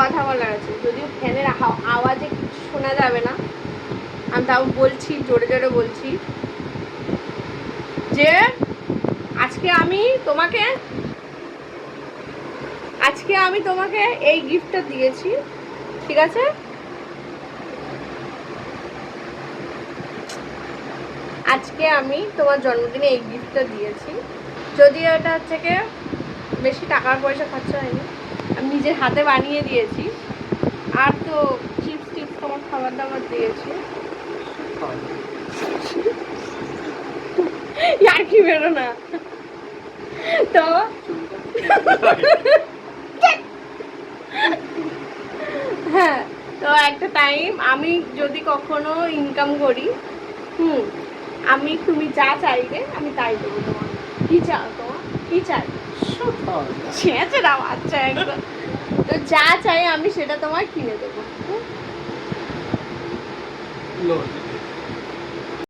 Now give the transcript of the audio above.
কথা বলার আছে, যদিও ফ্যানের আওয়াজে কিছু শোনা যাবে না, আমি তাও বলছি, জোরে জোরে বলছি যে আজকে আমি তোমাকে এই গিফটটা দিয়েছি, ঠিক আছে? আজকে আমি তোমার জন্মদিনে এই গিফটটা দিয়েছি, যদিও এটা হচ্ছে কি বেশি টাকার পয়সা খরচা হয়নি, আমি নিজের হাতে বানিয়ে দিয়েছি। আর তো চিপস টিপস তোমার খাবার দাবার দিয়েছি, আর কি বেরো না তো। হ্যাঁ, তো একটা টাইম আমি যদি কখনো ইনকাম করি, তুমি যা চাইবে আমি তাই দেবো তোমার। কি চাও তোমার, কি চাই? ছেঁচে দাও, আচ্ছা একদম। তো যা চাই আমি সেটা তোমার কিনে দেবো।